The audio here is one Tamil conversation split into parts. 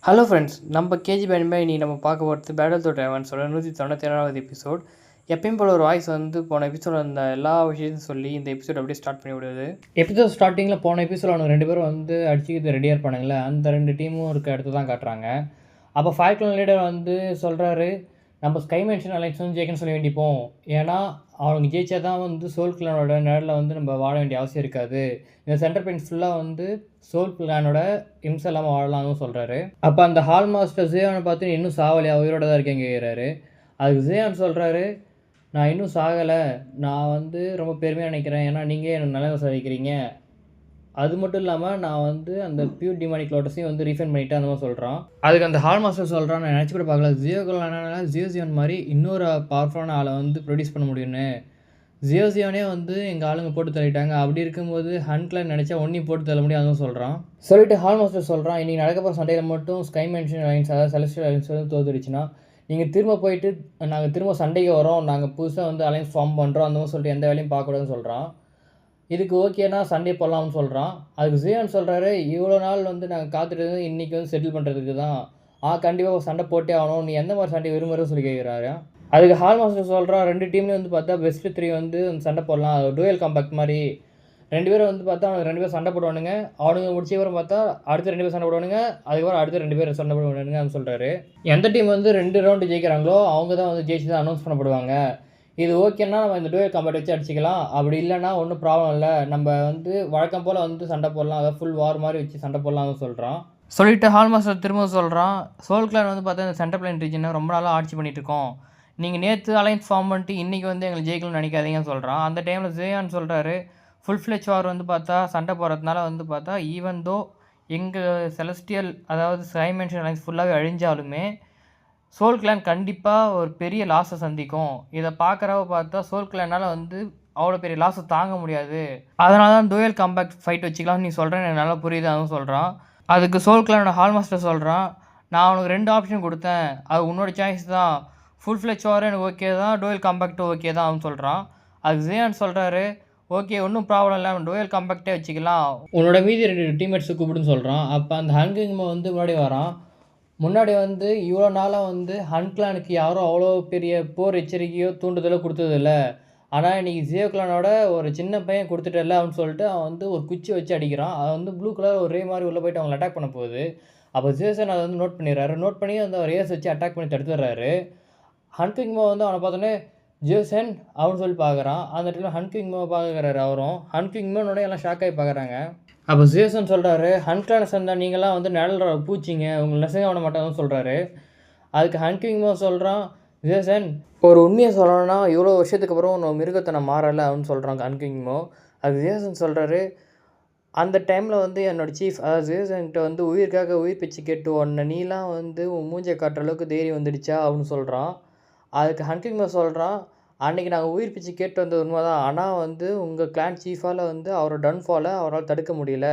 ஹலோ ஃப்ரெண்ட்ஸ், நம்ம கேஜி பேனிமே இன்றைக்கி நம்ம பார்க்க போகிறது பேட்டில் டூ டைமண்ட்ஸோட 197வது எபிசோட். எப்பயும் போல் ஒரு வாய்ஸ் வந்து போன எபிசோட அந்த எல்லா விஷயத்தையும் சொல்லி இந்த எபிசோட் அப்படியே ஸ்டார்ட் பண்ணி விடுது. எபிசோட் ஸ்டார்டிங்கில் போன எபிசோட அவங்க 2 பேரும் வந்து அடிச்சுக்கிட்டு ரெடியாக இருப்பானுங்களே, அந்த 2 டீமும் இருக்க இடத்து தான் காட்டுறாங்க. அப்போ ஃபால்கன் லீடர் வந்து சொல்கிறாரு, நம்ம ஸ்கை மென்ஷன் அலைன்ஸ் வந்து ஜெயிக்கணும்னு சொல்லி வேண்டிப்போம். ஏன்னா அவங்க ஜெயிச்சா தான் வந்து சோல் கிளானோட நேரில் வந்து நம்ம வாழ வேண்டிய அவசியம் இருக்காது. இந்த சென்டர் பாயிண்ட் ஃபுல்லாக வந்து சோல் கிளானோட இம்சை இல்லாமல் வாழலாம்னு சொல்கிறாரு. அப்போ அந்த ஹால் மாஸ்டர் ஜியானை பார்த்து இன்னும் சாவலையா, உயிரோட தான் இருக்கேன் கேட்குறாரு. அதுக்கு ஜியான் சொல்கிறாரு, நான் இன்னும் சாகலை, நான் வந்து ரொம்ப பெருமையாக நினைக்கிறேன், ஏன்னா நீங்கள் எனக்கு நல்ல விசாரிக்கிறீங்க. அது மட்டும் இல்லாமல் நான் வந்து அந்த பியூர் டிமானிக் லோட்டஸையும் வந்து ரீஃபைன் பண்ணிவிட்டு அந்த மாதிரி சொல்கிறான். அதுக்கு அந்த ஹால் மாஸ்டர் சொல்கிறான், நான் நினச்சி கூட பார்க்கல ஜியோசியான் மாதிரி இன்னொரு பவர்ஃபுல்லான ஆளை வந்து ப்ரொடியூஸ் பண்ண முடியும்னு. ஜியோசியானே வந்து எங்கள் ஆளுங்க போட்டு தள்ளிட்டாங்க, அப்படி இருக்கும்போது ஹன்கில் நினச்சா ஒன்றையும் போட்டு தள்ள முடியாதுன்னு சொல்கிறான். சொல்லிட்டு ஹால் மாஸ்டர் சொல்கிறான், இன்றைக்கி நடக்க போகிற சண்டையில் மட்டும் ஸ்கை மென்ஷன் அலைன்ஸ், அதாவது செலஸ்டியல் அலைன்ஸ் வந்து தோத்துடுச்சுன்னா நீங்கள் திரும்ப போயிட்டு நாங்கள் திரும்ப சண்டைக்கு வரோம், நாங்கள் புதுசாக வந்து அலைன்ஸ் ஃபார்ம் பண்ணுறோம் அந்த மாதிரி சொல்லிட்டு எந்த வேலையும் பார்க்கக்கூடாதுன்னு சொல்கிறான். இதுக்கு ஓகேனா சண்டே போடலாம்னு சொல்கிறான். அதுக்கு ஜியான் சொல்கிறாரு, இவ்வளோ நாள் வந்து நாங்கள் காத்துட்டு இன்றைக்கி வந்து செட்டில் பண்ணுறதுக்கு தான். கண்டிப்பாக சண்டை போட்டே ஆகணும், நீ எந்த மாதிரி சண்டை விரும்புகிறன்னு சொல்லி கேட்குறாரு. அதுக்கு ஹால் மாஸ்டர் சொல்கிறான், 2 டீம்லேயும் வந்து பார்த்தா பெஸ்ட் 3 வந்து சண்டை போடலாம், அது டூயல் காம்பேக்ட் மாதிரி. 2 பேரும் வந்து பார்த்தா அவங்க 2 பேரும் சண்டை போடுவானுங்க, அவனுங்க முடிச்சவரை பார்த்தா அடுத்த 2 பேர் சண்டை போடுவானுங்க, அதுக்கப்புறம் அடுத்த 2 பேர் சண்டை போடுவானுங்க அப்படின்னு சொல்கிறாரு. எந்த டீம் வந்து 2 ரவுண்டு ஜெயிக்கிறாங்களோ அவங்க தான் வந்து ஜெயிச்சு தான் அனௌன்ஸ் பண்ணப்படுவாங்க. இது ஓகேன்னா நம்ம இந்த டூயல் காம்பேக்ட் வச்சு அடிச்சிக்கலாம், அப்படி இல்லைன்னா ஒன்றும் ப்ராப்ளம் இல்லை, நம்ம வந்து வழக்கம் போல் வந்து சண்டை போடலாம், அதாவது ஃபுல் வார் மாதிரி வச்சு சண்டை போடலாம்னு சொல்கிறான். சொல்லிவிட்டு ஹால் மாஸ்டர் திரும்ப சொல்கிறான், சோல் கிளான் வந்து பார்த்தா இந்த சென்டர் பிளான் ரீஜனை ரொம்ப நாளாக ஆட்சி பண்ணிகிட்டு இருக்கோம், நீங்கள் நேற்று அலைன்ஸ் ஃபார்ம் பண்ணிட்டு இன்றைக்கி வந்து எங்களை ஜெயிக்கணும்னு நினைக்காதீங்கன்னு சொல்கிறான். அந்த டைமில் ஜியான் சொல்கிறாரு, ஃபுல் ஃப்ளெச் வார் வந்து பார்த்தா சண்டை போடுறதுனால வந்து பார்த்தா ஈவன் தோ எங்கள் செலஸ்டியல் அதாவது ஸ்கை மென்ஷன் அலைன்ஸ் ஃபுல்லாகவே அழிஞ்சாலுமே சோல் கிளான் கண்டிப்பாக ஒரு பெரிய லாஸை சந்திக்கும். இதை பார்க்குறவ பார்த்தா சோல் கிளானால் வந்து அவ்வளோ பெரிய லாஸை தாங்க முடியாது, அதனால தான் டூயல் காம்பேக்ட் ஃபைட் வச்சுக்கலாம்னு நீ சொல்கிறேன், எனக்கு நல்லா புரியுது அதுவும் சொல்கிறான். அதுக்கு சோல் கிளானோட ஹால் மாஸ்டர் சொல்கிறான், நான் அவனுக்கு 2 ஆப்ஷன் கொடுத்தேன், அது உன்னோட சாய்ஸ் தான், ஃபுல் ஃப்ளெச் வார் எனக்கு ஓகே தான், டூயல் காம்பேக்டும் ஓகே தான் அவன் சொல்கிறான். அதுக்கு ஜியான் சொல்கிறாரு, ஓகே ஒன்றும் ப்ராப்ளம் இல்லை, அவன் டூயல் காம்பேக்டே வச்சுக்கலாம், உன்னோட மீதி 2 டீம்மேட்ஸு கூப்பிடுன்னு சொல்கிறான். அப்போ அந்த ஹன்கிங்மா வந்து முன்னாடி வரான். முன்னாடி வந்து இவ்வளோ நாளாக வந்து ஹன்கிளானுக்கு யாரும் அவ்வளோ பெரிய போர் எச்சரிக்கையோ தூண்டுதலோ கொடுத்ததில்ல, ஆனால் இன்றைக்கி ஜியோ கிளானோட ஒரு சின்ன பையன் கொடுத்துட்டல அப்படின்னு சொல்லிட்டு அவன் வந்து ஒரு குச்சி வச்சு அடிக்கிறான். அது வந்து ப்ளூ கலர் ஒரு ரே மாதிரி உள்ளே போய்ட்டு அவங்களை அட்டாக் பண்ண போகுது. அப்போ ஜேசன் அதை வந்து நோட் பண்ணிடுறாரு. நோட் பண்ணி அந்த ரேஸ் வச்சு அட்டாக் பண்ணி தடுத்துடுறாரு. ஹன்கிங்மா வந்து அவனை பார்த்தோன்னே ஜேசன் அப்படின்னு சொல்லி பார்க்குறான். அந்த இடத்துல ஹன்கிங்மாவை பார்க்குறாரு அவரும். ஹன்கிங்மானோட எல்லாம் ஷாக் ஆகி பார்க்குறாங்க. அப்போ ஜேசன் சொல்கிறாரு, ஹன்கிளானை சேர்ந்தா நீங்களாம் வந்து நிழல் பூச்சிங்க, உங்களை நெசங்க பண்ண மாட்டாங்கன்னு சொல்கிறாரு. அதுக்கு ஹன்கிங்மா சொல்கிறான், ஜேசன் ஒரு உண்மையை சொல்லணும்னா இவ்வளோ வருஷத்துக்கு அப்புறம் உன் மிருகத்தை நான் மாறலை அப்படின்னு சொல்கிறாங்க ஹன்கிங்மோ. அதுக்கு ஜேசன் சொல்கிறாரு, அந்த டைமில் வந்து என்னோடய சீஃப் அதாவது ஜேசன்கிட்ட வந்து உயிருக்காக உயிர் பிச்சு கேட்டு உடனே நீலாம் வந்து உன் மூஞ்சை காட்டுற அளவுக்கு தைரியம் வந்துடுச்சா அப்படின்னு சொல்கிறான். அதுக்கு ஹன்கிங்மா சொல்கிறான், அன்றைக்கி நாங்கள் உயிர் பிச்சு கேட்டு வந்தது உண்மை தான், ஆனால் வந்து உங்கள் கிளான் சீஃபால் வந்து அவரோட டன்ஃபாலை அவரால் தடுக்க முடியல,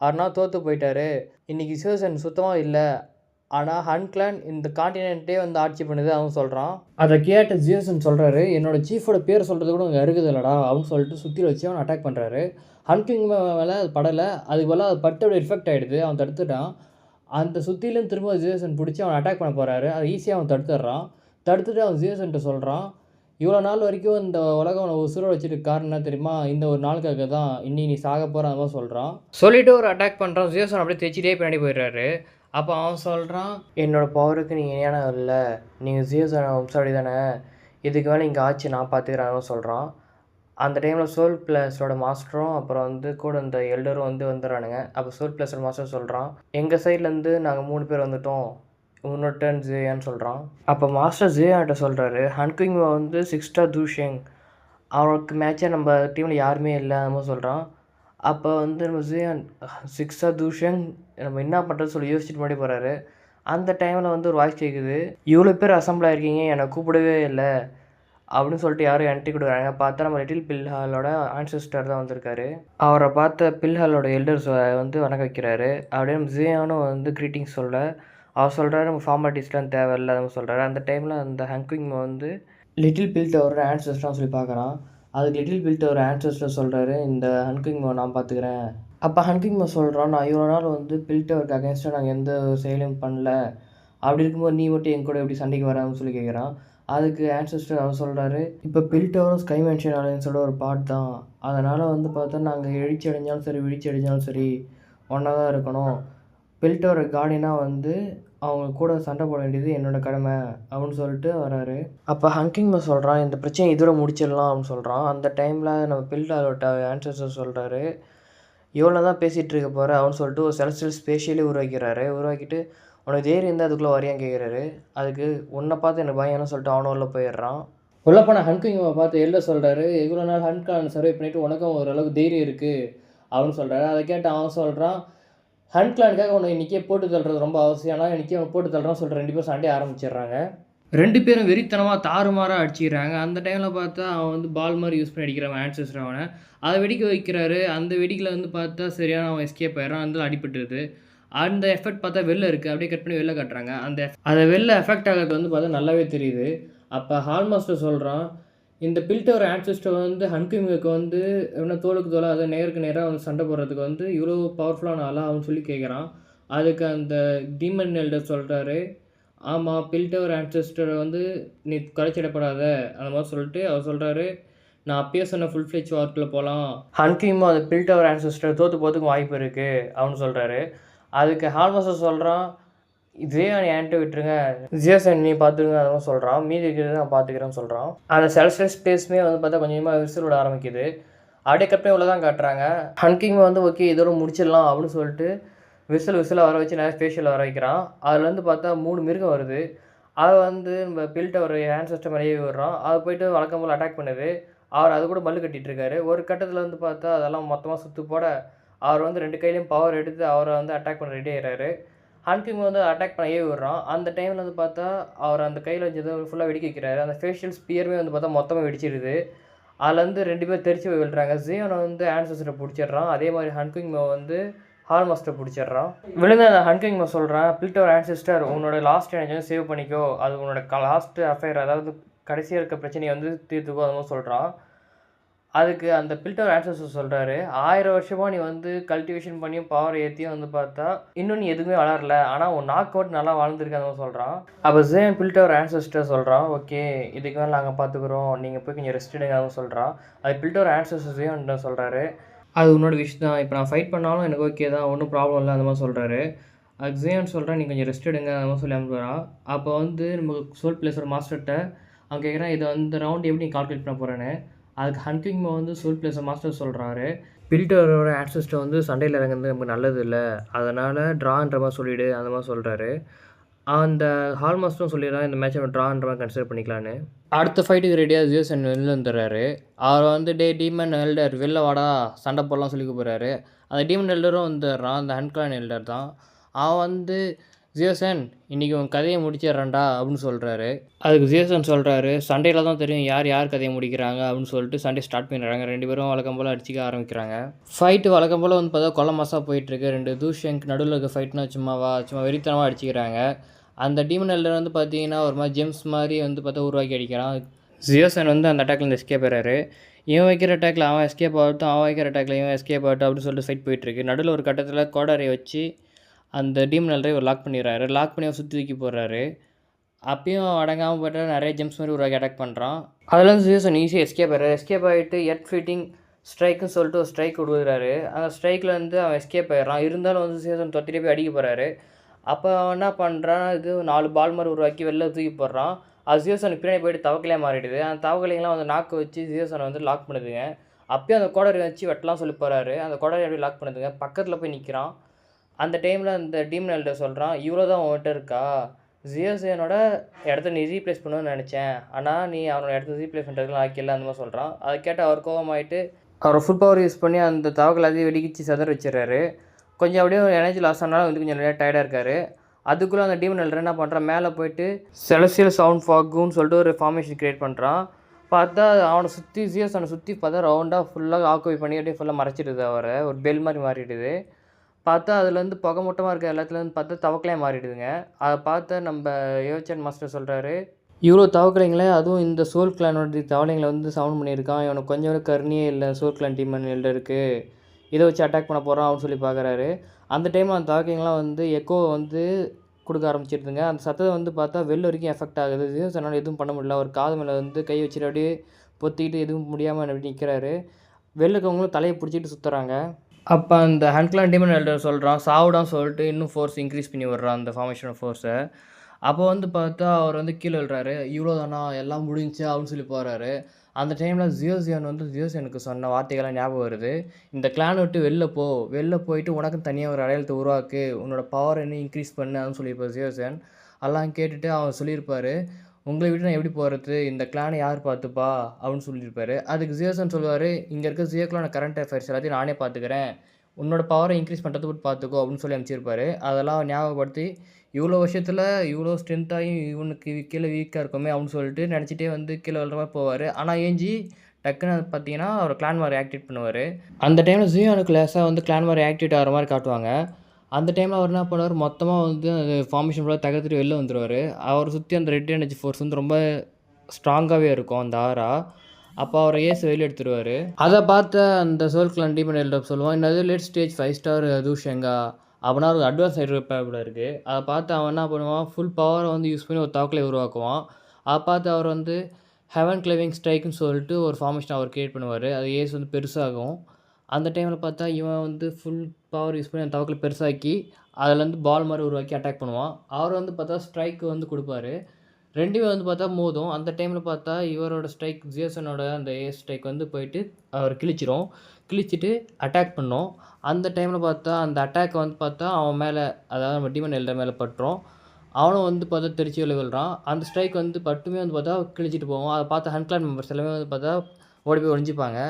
அவர்னால் தோற்று போயிட்டார், இன்றைக்கி ஜேசன் சுத்தமாக இல்லை, ஆனால் ஹன்கிளான் இந்த காண்டினென்ட்டே வந்து ஆட்சி பண்ணுது அவன் சொல்கிறான். அதை கேட்ட ஜேசன் சொல்கிறாரு, என்னோடய சீஃபோட பேர் சொல்கிறது கூட உங்கள் அருகுது இல்லடா அப்படின்னு சொல்லிட்டு சுற்றி வச்சு அவன் அட்டாக் பண்ணுறாரு. ஹன்கிங்மா மேலே அது படலை, அதுக்கு பதிலாக அது பட்டு அப்படி ரிஃபெக்ட் ஆகிடுது, அவன் தடுத்துட்டான். அந்த சுற்றிலும் திரும்ப ஜேசன் பிடிச்சி அவன் அட்டாக் பண்ண போகிறாரு, அதை ஈஸியாக அவன் தடுத்துடுறான். தடுத்துட்டு அவன் ஜேசன்கிட்ட சொல்கிறான், இவ்வளோ நாள் வரைக்கும் இந்த உலகம் அவனை உசுரோட வச்சுட்டு காரணம் என்ன தெரியுமா, இந்த ஒரு நாளுக்காக தான், நீ சாக போகிற அந்த மாதிரி சொல்கிறான். சொல்லிவிட்டு ஒரு அட்டாக் பண்ணுறான். ஜேசன் அப்படியே தைச்சிட்டே பின்னாடி போயிடுறாரு. அப்போ அவன் சொல்கிறான், என்னோடய பவருக்கு நீங்கள் இணையான இல்லை, நீங்கள் ஜேசன் வம்சாவளி தானே, இதுக்கு மேலே இங்கே ஆச்சு நான் பார்த்துக்கிறேன்னு சொல்கிறான். அந்த டைமில் சோல் பிளஸோட மாஸ்டரும் அப்புறம் வந்து கூட இந்த எல்டரும் வந்து வந்துடுறானுங்க. அப்போ சோல் பிளஸோட மாஸ்டர் சொல்கிறான், எங்கள் சைட்லேருந்து நாங்கள் 3 பேர் வந்துவிட்டோம், உன்னோட டர்ன் ஜேயான்னு சொல்கிறான். அப்போ மாஸ்டர் ஜேயான்ட்ட சொல்கிறாரு, ஹன்கிங்மா வந்து 6 ஸ்டார் தூஷிங், அவனுக்கு மேட்சாக நம்ம டீமில் யாருமே இல்லை அந்த மாதிரி சொல்கிறான். அப்போ வந்து நம்ம ஜேயான் 6 ஸ்டார் தூஷிங் நம்ம என்ன பண்ணுறது சொல்லி யோசிச்சுட்டு முன்னாடி போகிறாரு. அந்த டைமில் வந்து ஒரு வாய்ஸ் கேட்குது, இவ்வளோ பேர் அசம்பிள் ஆகிருக்கீங்க, என்னை கூப்பிடவே இல்லை அப்படின்னு சொல்லிட்டு யாரும் என்ட்ரி கொடுக்குறாங்க. பார்த்தா நம்ம லிட்டில் பில்ஹாலோட ஆன்செஸ்டர் தான் வந்திருக்காரு. அவரை பார்த்த பில்ஹாலோட எல்டர்ஸ் வந்து வணக்க வைக்கிறாரு. அப்படியே நம்ம ஜேயானும் வந்து க்ரீட்டிங்ஸ் சொல்ல அவர் சொல்கிறாரு, நம்ம ஃபார்மாலிட்டிஸ்லாம் தேவையில்லை நம்ம சொல்கிறாரு. அந்த டைமில் அந்த ஹன்கிங்மா வந்து லிட்டில் பில்ட்ட ஒரு ஆன்செஸ்டர்னு சொல்லி பார்க்குறான். அதுக்கு லிட்டில் பில்ட்ட ஒரு ஆன்செஸ்டர் சொல்கிறாரு, இந்த ஹன்கிங்மா நான் பார்த்துக்கிறேன், அப்போ ஹன்கிங்மா சொல்கிறான், நான் இவ்வளோ நாள் வந்து பில்டவருக்கு அகேன்ஸ்டாக நாங்கள் எந்த செயலையும் பண்ணல. அப்படி இருக்கும்போது நீ மட்டும் என் கூட எப்படி சண்டைக்கு வரான்னு சொல்லி கேட்குறான். அதுக்கு ஆன்செஸ்டர் அவர் சொல்கிறாரு, இப்போ பில்டவரும் ஸ்கை மென்ஷன் அலையன்ஸோட ஒரு பார்ட் தான். அதனால் வந்து பார்த்தா நாங்கள் எழுச்சி அடைஞ்சாலும் சரி வீழ்ச்சி அடைஞ்சாலும் சரி ஒன்றா தான் இருக்கணும். பில்டோர கார்டியனாக வந்து அவங்க கூட சண்டை போட வேண்டியது என்னோட கடமை அப்படின்னு சொல்லிட்டு வராரு. அப்போ ஹன்கிங்மா சொல்கிறான், இந்த பிரச்சனையை இதோட முடிச்சிடலாம் அப்படின்னு சொல்கிறான். அந்த டைமில் நம்ம பில்டரோட ஆன்சர்ஸர் சொல்கிறாரு, இவ்வளோ தான் பேசிகிட்டு இருக்க போகிற அப்படின்னு சொல்லிட்டு ஒரு செலஸ்டியல் ஸ்பேஷியலே உருவாக்கிறாரு. உருவாக்கிட்டு உனக்கு தைரியம் இருந்தால் அதுக்குள்ளே வரையான்னு கேட்குறாரு. அதுக்கு உன்னை பார்த்து எனக்கு பயம்னு சொல்லிட்டு அவனும் உள்ள போயிடுறான். உள்ள போனால் ஹன்கிங்மா பார்த்து எல்ல சொல்கிறாரு, இவ்வளோ நாள் ஹன்கான் சர்வை பண்ணிவிட்டு உனக்கும் ஓரளவுக்கு தைரியம் இருக்குது அப்படின்னு சொல்கிறாரு. அதை கேட்டு அவன் சொல்கிறான், ஹன்கிளானுக்காக உன்னை இன்றைக்கே போட்டு தள்ளுறது ரொம்ப அவசியம். ஆனால் இன்றைக்கி அவன் போட்டு தள்ளுறான்னு சொல்லிட்டு 2 பேரும் சண்டையை ஆரம்பிச்சிடுறாங்க. 2 பேரும் வெறித்தனமாக தாறுமாறாக அடிச்சிக்கிறாங்க. அந்த டைமில் பார்த்தா அவன் வந்து பால் மாதிரி யூஸ் பண்ணி அடிக்கிறான் ஆன்செஸ்டர் அவனை. அதை வெடிக்க வைக்கிறாரு. அந்த வெடிக்கில் வந்து பார்த்தா சரியான அவன் எஸ்கேப் ஆயிடுறான். அந்த அடிபட்டுருது. அந்த எஃபெக்ட் பார்த்தா வெளில இருக்குது. அப்படியே கட் பண்ணி வெளில காட்டுறாங்க. அதை வெளில எஃபெக்ட் ஆகிறது வந்து பார்த்தா நல்லாவே தெரியுது. அப்போ ஹால் மாஸ்டர் சொல்கிறான், இந்த பில்டர் ஆன்செஸ்டர் வந்து ஹன்கிங்குக்கு வந்து என்ன தோளுக்கு தோலை அதை நேருக்கு நேராக வந்து சண்டை போடுறதுக்கு வந்து இவ்வளோ பவர்ஃபுல்லான ஆளா அவன் சொல்லி கேட்குறான். அதுக்கு அந்த டீமன் எல்டர் சொல்கிறாரு, ஆமாம் பில்டர் ஆன்செஸ்டரை வந்து நீ குறைச்சிடப்படாத அந்த மாதிரி சொல்லிட்டு அவர் சொல்கிறாரு, நான் அப்பயே சொன்ன ஃபுல் ஃப்ளெஜ் வார்க்கில் போகலாம். ஹன்கிங்கும் அந்த பில்டர் ஆன்செஸ்டர் தோற்று போகிறதுக்கும் வாய்ப்பு இருக்குது அப்படின்னு சொல்கிறாரு. அதுக்கு ஹால்மாஸ்டர் சொல்கிறான், ஜியான் என்கிட்ட விட்டுருங்க, ஜியாசன் நீ பார்த்துருங்க அதெல்லாம் சொல்கிறான். மீதி இருக்கிறது நான் பார்த்துக்கிறேன்னு சொல்கிறான். அந்த செலஸ்டியல் ஸ்பேஸுமே வந்து பார்த்தா கொஞ்சமாக விசில் விட ஆரம்பிக்குது. அப்படியே கட் பண்ணி உள்ள தான் காட்டுறாங்க. ஹன்கிங் வந்து ஓகே இதோட முடிச்சிடலாம் அப்படின்னு சொல்லிட்டு விசிலாக வர வச்சு நிறைய ஸ்பேஷியல் வர வைக்கிறான். அதில் வந்து பார்த்தா 3 மிருகம் வருது. அதை வந்து நம்ம பில்ட்ட ஒரு ஹேண்ட் சிஸ்டம் மேலேயே விடுறோம். அது போய்ட்டு வழக்கம் போல் அட்டாக் பண்ணுது. அவர் அது கூட மல்லு கட்டிகிட்டு இருக்காரு. ஒரு கட்டத்தில் வந்து பார்த்தா அதெல்லாம் மொத்தமாக சுற்று போட அவர் வந்து 2 கையிலையும் பவர் எடுத்து அவரை வந்து அட்டாக் பண்ண ரெடி ஆகிறாரு. ஹன்கிங் வந்து அட்டாக் பண்ண விடுறான். அந்த டைமில் வந்து பார்த்தா அவர் அந்த கையில் வச்சதை ஃபுல்லாக வெடிக்க வைக்கிறாரு. அந்த ஃபேஷியல் ஸ்பியருமே வந்து பார்த்தா மொத்தமாக வெடிச்சிடுது. அதுலேருந்து 2 பேர் தெரிச்சு போய் விழுறாங்க. ஜியோனை வந்து ஆன்சஸரை பிடிச்சிடுறான். அதே மாதிரி ஹன்கிங் வந்து ஹால் மாஸ்டர் பிடிச்சிடுறான். விழுந்த அந்த ஹன்கிங் சொல்கிறான், பில்டர் ஆன்செஸ்டர் உன்னோட லாஸ்ட் எனர்ஜி சேவ் பண்ணிக்கோ, அது உன்னோட லாஸ்ட் அஃபேர் அதாவது கடைசியாக இருக்க பிரச்சனையை வந்து தீர்த்துக்கோ அது மாதிரி சொல்கிறான். அதுக்கு அந்த பில்டர் ஆன்செஸ்டர் சொல்கிறாரு, 1000 வருஷமாக நீ வந்து கல்டிவேஷன் பண்ணியும் பவர் ஏற்றியும் வந்து பார்த்தா இன்னும் நீ எதுவுமே வளரல, ஆனால் உன் நாக் அவுட் நல்லா வளர்ந்துருக்கு அந்த மாதிரி சொல்கிறான். அப்போ ஜேன் பில்டர் ஆன்செஸ்டர் சொல்கிறான், ஓகே இதுக்கு மேலே நாங்கள் பார்த்துக்குறோம், நீங்கள் போய் கொஞ்சம் ரெஸ்ட் எடுங்க அதுவும் சொல்கிறான். அது பில்டர் ஆன்செஸ்டர் ஜேன் சொல்கிறாரு, அது உன்னோட விஷ் தான், இப்போ நான் ஃபைட் பண்ணாலும் எனக்கு ஓகே தான், ஒன்றும் ப்ராப்ளம் இல்லை அந்த மாதிரி சொல்கிறாரு. அதுக்கு ஜேன் சொல்கிறேன், நீ கொஞ்சம் ரெஸ்ட் எடுங்க அந்த மாதிரி சொல்லி அனுப்புகிறான். அப்போ வந்து நம்ம சோல் பிளேஸோட மாஸ்டர்கிட்ட அவன் கேட்குறான், இதை வந்து ரவுண்ட் எப்படி நீ கால்குலேட் பண்ண போகிறேன்னு. அதுக்கு ஹன்கிங் வந்து சோல் பிளேஸர் மாஸ்டர் சொல்கிறாரு, பில்டரோட ஆன்செஸ்டர் வந்து சண்டையில் இறங்குறது நமக்கு நல்லது இல்லை, அதனால் ட்ரான்ற மாதிரி சொல்லிவிடு அந்த மாதிரி சொல்கிறாரு. அந்த ஹால் மாஸ்டரும் சொல்லிடுறான், இந்த மேட்சை ட்ரான்ற மாதிரி கன்சிடர் பண்ணிக்கலான்னு. அடுத்த ஃபைட்டுக்கு ரெடியாக ஜியோசன் வெளில வந்துடுறாரு. அவர் வந்து டீமன் எல்டர் வெளில வாடா சண்டை போடலாம் சொல்லி கூப்பிட்றாரு. அந்த டீமன் எல்டரும் வந்துடுறான், அந்த ஹன்கிளான் எல்டர் தான். அவன் வந்து ஜியோசன் இன்றைக்கி உன் கதையை முடிச்சிடுறான்டா அப்படின்னு சொல்கிறாரு. அதுக்கு ஜியோசன் சொல்கிறாரு, சண்டையில் தான் தெரியும் யார் கதையை முடிக்கிறாங்க அப்படின்னு சொல்லிட்டு சண்டே ஸ்டார்ட் பண்ணிடுறாங்க. 2 பேரும் வழக்கம் போல் அடிச்சிக்க ஆரம்பிக்கிறாங்க. ஃபைட்டு வழக்கம் போல் வந்து பார்த்தா கொலை மாசாக போயிட்டுருக்கு. 2 தூஷங்க் நடுவில் இருக்க ஃபைட்னா சும்மா வெறித்தனமாக அடிச்சிக்கிறாங்க. அந்த டீமன் எல்டர் வந்து பார்த்தீங்கன்னா ஒரு மாதிரி ஜேம்ஸ் மாதிரி வந்து பார்த்தா உருவாக்கி அடிக்கிறான். ஜியோசன் வந்து அந்த அட்டாக்லேருந்து எஸ்கேப் ஆகிறாரு. இவன் வைக்கிற அட்டாக்ல அவன் எஸ்கேப் ஆகட்டும், அவன் வைக்கிற அட்டாக்ல இவன் எஸ்கேப் ஆகட்டும் அப்படின்னு சொல்லிட்டு ஃபைட் போயிட்டுருக்கு. நடுவில் ஒரு கட்டத்தில் கோடாரியை வச்சு அந்த டீமன் எல்டரை ஒரு லாக் பண்ணிடுறாரு. லாக் பண்ணி அவன் சுற்றி தூக்கி போடுறாரு. அப்பயும் அடங்காமல் போய்ட்டு நிறைய ஜெம்ஸ் மாதிரி உருவாக்கி அட்டாக் பண்ணுறான். அதில் ஜியோசன் ஈஸியாக எஸ்கேப் ஆகிறாரு. எஸ்கேப் ஆகிட்டு எர்த் ஃபிட்டிங் ஸ்ட்ரைக்குன்னு சொல்லிட்டு ஒரு ஸ்ட்ரைக் கொடுக்குறாரு. அந்த ஸ்ட்ரைக்கில் வந்து அவன் எஸ்கேப் ஆகிடுறான். இருந்தாலும் வந்து ஜியோசன் தொத்திட்டே போய் அடிக்க போகிறாரு. அப்போ அவன் என்ன பண்ணுறான், இது 4 பால் மாதிரி உருவாக்கி வெளில தூக்கி போடுறான். அது ஜியோசனுக்கு பின்னாடி போய்ட்டு தவக்கலையாக மாறிடுது. அந்த தவக்கலைங்கெலாம் வந்து நாக்கு வச்சு ஜியோசனை வந்து லாக் பண்ணுதுங்க. அப்பயும் அந்த கோடாரி வச்சு வெட்டலாம் சொல்லி போகிறாரு. அந்த கோடாரி அப்படியே லாக் பண்ணுதுங்க. பக்கத்தில் போய் நிற்கிறான். அந்த டைமில் அந்த டீமன் எல்டர் சொல்கிறான், இவ்வளோ தான் உன்கிட்ட இருக்கா, ஜியோசனோட இடத்த நீ ரீப்ளேஸ் பண்ணணும்னு நினச்சேன், ஆனால் நீ அவனோட இடத்த ரீப்ளேஸ் பண்ணுறதுலாம் ஆக்கிடல அந்த மாதிரி சொல்கிறான். அதை கேட்டு அவர் கோவமாயிட்டு அவரை ஃபுல் பவர் யூஸ் பண்ணி அந்த தவக்கலை அதையும் வெடிக்கிச்சு செதற வச்சிடறாரு. கொஞ்சம் அப்படியே எனர்ஜி லாஸ் ஆனாலும் வந்து கொஞ்சம் நிறையா டயர்டாக இருக்கார். அதுக்குள்ளே அந்த டீமன் எல்டர் என்ன பண்ணுறான், மேலே போய்ட்டு செலஸ்டியல் சவுண்ட் ஃபாகுன்னு சொல்லிட்டு ஒரு ஃபார்மேஷன் க்ரியேட் பண்ணுறான். பார்த்தா அவனை சுற்றி ஜியோசனை சுற்றி பார்த்தா ரவுண்டாக ஃபுல்லாக ஆக்குபை பண்ணி அப்படியே ஃபுல்லாக மறைச்சிடுது. அவரை ஒரு பெல் மாதிரி மாறிடுது. பார்த்தா அதுலேருந்து புகை மூட்டமாக இருக்க எல்லாத்துலேருந்து பார்த்தா தவக்கலையாக மாறிடுதுங்க. அதை பார்த்து நம்ம யோச்சன் மாஸ்டர் சொல்கிறாரு, இவ்வளோ தவக்கலைங்களே, அதுவும் இந்த சோல் கிளானோட தவளைங்களை வந்து சவுண்ட் பண்ணியிருக்கான், இவனுக்கு கொஞ்சம் கூட கருணியே இல்லை சோல் கிளான் டீமன் எல்டருக்கு, இதை வச்சு அட்டாக் பண்ண போகிறோம் அப்படின்னு சொல்லி பார்க்குறாரு. அந்த டைமில் அந்த டாக்கிங்லாம் வந்து எக்கோ வந்து கொடுக்க ஆரம்பிச்சிருதுங்க. அந்த சத்தம் வந்து பார்த்தா வெளில வரைக்கும் எஃபெக்ட் ஆகுது. ஜீசஸால் எதுவும் பண்ண முடியல. அவர் காது மேலே வந்து கை வச்சுட்டு அப்படியே பொத்திக்கிட்டு எதுவும் முடியாமல் அப்படி நிற்கிறாரு. வெளில இருக்கவங்களும் தலையை பிடிச்சிட்டு சுற்றுறாங்க. அப்போ அந்த ஹன்க்லான் டீமன் எல்டர் சொல்கிறான் சாவுடான்னு சொல்லிட்டு இன்னும் ஃபோர்ஸ் இன்க்ரீஸ் பண்ணி விடுறான் அந்த ஃபார்மேஷன் ஃபோர்ஸை. அப்போ வந்து பார்த்தா அவர் வந்து கீழே விழுறாரு. இவ்வளோ தானா எல்லாம் முடிஞ்சு அப்படின்னு சொல்லி போகிறாரு. அந்த டைமில் ஜியோசியான் வந்து ஜியோசியானுக்கு சொன்ன வார்த்தைகள்லாம் ஞாபகம் வருது. இந்த கிளானை விட்டு வெளில போயிட்டு உனக்கு தனியாக ஒரு அடையாளத்தை உருவாக்கு, உன்னோட பவர் இன்னும் இன்க்ரீஸ் பண்ணு அப்படின்னு சொல்லியிருப்பார் ஜியோசியான். எல்லாம் கேட்டுட்டு அவர் சொல்லியிருப்பார், உங்களை விட்டு நான் எப்படி போகிறது, இந்த கிளானை யார் பார்த்துப்பா அப்படின்னு சொல்லியிருப்பாரு. அதுக்கு ஜியோசியான் சொல்லுவார், இங்கே இருக்க ஜியோக்ளான கரண்ட் அஃபேர்ஸ் எல்லாத்தையும் நானே பார்த்துக்கிறேன், உன்னோட பவரை இன்க்ரீஸ் பண்ணுறது போட்டு பார்த்துக்கோ அப்படின்னு சொல்லி அனுப்பிச்சிருப்பாரு. அதெல்லாம் ஞாபகப்படுத்தி இவ்வளோ விஷயத்தில் இவ்வளோ ஸ்ட்ரென்த்தாயும் இவனுக்கு கீழே வீக்காக இருக்குமே அப்படின்னு சொல்லிட்டு நினச்சிட்டே வந்து கீழே விழுற மாதிரி போவார். ஆனால் ஏஞ்சி டக்குன்னு பார்த்தீங்கன்னா அவர் கிளான் மாதிரி ஆக்டிவேட் பண்ணுவார். அந்த டைமில் ஜியோனுக்கு லேசாக வந்து கிளான் மாதிரி ஆக்டிவேட் ஆகிற மாதிரி காட்டுவாங்க. அந்த டைமில் அவர் என்ன பண்ணுவார், மொத்தமாக வந்து அந்த ஃபார்மேஷன் ஃபுல்லாக தகர்த்துட்டு வெளில வந்துடுவார். அவரை சுற்றி அந்த ரெட் எனர்ஜி ஃபோர்ஸ் வந்து ரொம்ப ஸ்ட்ராங்காகவே இருக்கும் அந்த ஆரா. அப்போ அவரை வெளியே எடுத்துருவார். அதை பார்த்த அந்த சோல் கிளான் டீமன் எல்டர் சொல்லுவான், என்னது லேட் ஸ்டேஜ் 5 ஸ்டார் தூஷங்கா அப்படின்னா ஒரு அட்வான்ஸ் ஐடியா இருக்குது. அதை பார்த்து அவன் என்ன பண்ணுவான், ஃபுல் பவரை வந்து யூஸ் பண்ணி ஒரு தாக்கலை உருவாக்குவான். அதை பார்த்து அவர் வந்து ஹெவன் கிளேவிங் ஸ்ட்ரைக்குன்னு சொல்லிட்டு ஒரு ஃபார்மேஷன் அவர் கிரியேட் பண்ணுவார். அது வந்து பெருசாகும். அந்த டைமில் பார்த்தா இவன் வந்து ஃபுல் பவர் யூஸ் பண்ணி அந்த தாக்கலை பெருசாக்கி அதிலேருந்து பால் மாதிரி உருவாக்கி அட்டாக் பண்ணுவான். அவர் வந்து பார்த்தா ஸ்ட்ரைக்கு வந்து கொடுப்பாரு. ரெண்டுமே வந்து பார்த்தா மோதும். அந்த டைமில் பார்த்தா இவரோட ஸ்ட்ரைக் ஜியோசனோட அந்த ஸ்ட்ரைக் வந்து போயிட்டு அவர் கிழிச்சிட்டு அட்டாக் பண்ணோம். அந்த டைமில் பார்த்தா அந்த அட்டாக் வந்து பார்த்தா அவன் மேலே, அதாவது நம்ம டீமன் எல்டர் மேலே பட்டுரும். அவனும் வந்து பார்த்தா தெரிச்சு விழுகிறான். அந்த ஸ்ட்ரைக் வந்து பட்டுமே வந்து பார்த்தா கிழிச்சிட்டு போவோம். அதை பார்த்தா ஹன்க்ளான் மெம்பர்ஸ் எல்லாமே வந்து பார்த்தா ஓடி போய் ஒழிஞ்சிப்பாங்க.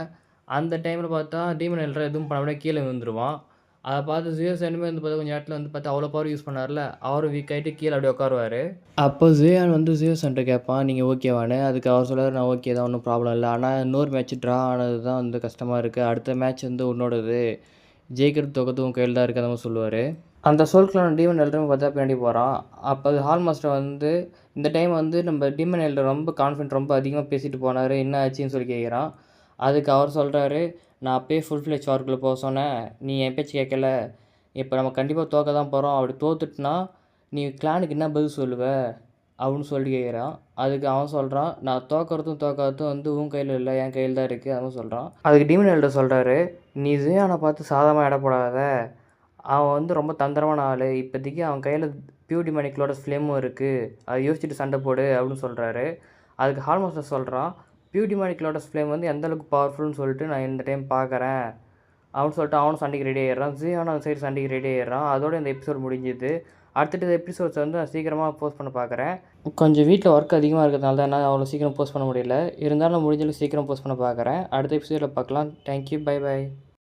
அந்த டைமில் பார்த்தா டீமன் எல்டர் எதுவும் பண்ண முடியாது கீழே விழுந்துருவான். அதை பார்த்து ஜியோசனுமே வந்து பார்த்தா கொஞ்சம் நேரத்தில் வந்து பார்த்தா அவ்வளோ பவர் யூஸ் பண்ணார்ல, அவரும் வீக் ஆகிட்டு கீழே அப்படியே உட்காருவார். அப்போ ஜியான் வந்து ஜியோசன்ட்ட கேட்பான், நீங்கள் ஓகேவானு. அதுக்கு அவர் சொல்லுவார், நான் ஓகே தான், ஒன்றும் ப்ராப்ளம் இல்லை. ஆனால் இன்னொரு மேட்ச் ட்ரா ஆனது தான் வந்து கஷ்டமாக இருக்குது. அடுத்த மேட்ச் வந்து உன்னோடது, ஜெயிக்கிறது தொகுத்து உன் கையில் தான் இருக்குது அந்த சொல்லுவார். அந்த சோல்கிளான டீமன் எல்டரும் பார்த்தா பின்னாடி போகிறான். அப்போ ஹால் மாஸ்டர் வந்து இந்த டைம் வந்து நம்ம டீமன் எல்டர் ரொம்ப கான்ஃபிடென்ட் ரொம்ப அதிகமாக பேசிட்டு போனார், என்ன ஆச்சுன்னு சொல்லி கேட்குறான். அதுக்கு அவர் சொல்கிறாரு, நான் அப்பயே ஃபுல் ஃப்ளெஜ் வார்க்குள்ளே போக சொன்னேன், நீ என் பேச்சு கேட்கல, இப்போ நம்ம கண்டிப்பாக தோற்க தான் போகிறோம், அப்படி தோத்துட்டுனா நீ கிளானுக்கு என்ன பதில் சொல்லுவ அப்படின்னு சொல்லி கேட்குறான். அதுக்கு அவன் சொல்கிறான், நான் தோக்கிறதும் வந்து உன் கையில் இல்லை, என் கையில் தான் இருக்குது அவன் சொல்கிறான். அதுக்கு டீமன் எல்டர் சொல்கிறாரு, நீ ஜியானை பார்த்து சாதமாக இடப்படாத, அவன் வந்து ரொம்ப தந்திரமான ஆள், இப்போதைக்கு அவன் கையில் பியூர் டிமானிக் ஃப்ளேமும் இருக்குது, அதை யோசிச்சுட்டு சண்டை போடு அப்படின்னு சொல்கிறாரு. அதுக்கு ஹால் மாஸ்டர் சொல்கிறான், பியூர் டிமானிக் ஃப்ளேம் வந்து எந்தளவுக்கு பவர்ஃபுல்னு சொல்லிட்டு நான் இந்த டைம் பார்க்குறேன் அப்படின்னு சொல்லிட்டு அவனும் சண்டைக்கு ரெடி ஆகிடுறான். ஜியானும் அந்த சைடு சண்டைக்கு ரெடி ஆகிடுறான். அதோட இந்த எபிசோட் முடிஞ்சுது. அடுத்தடுத்த எபிசோட்ஸ் வந்து நான் சீக்கிரமாக போஸ்ட் பண்ண பார்க்குறேன். கொஞ்சம் வீட்டில் ஒர்க் அதிகமாக இருக்கிறதுனால தான் என்னால் அவ்வளோ சீக்கிரம் போஸ்ட் பண்ண முடியல. இருந்தாலும் முடிஞ்சளவுக்கு சீக்கிரம் போஸ்ட் பண்ண பார்க்குறேன். அடுத்த எபிசோடில் பார்க்கலாம். Thank you, by.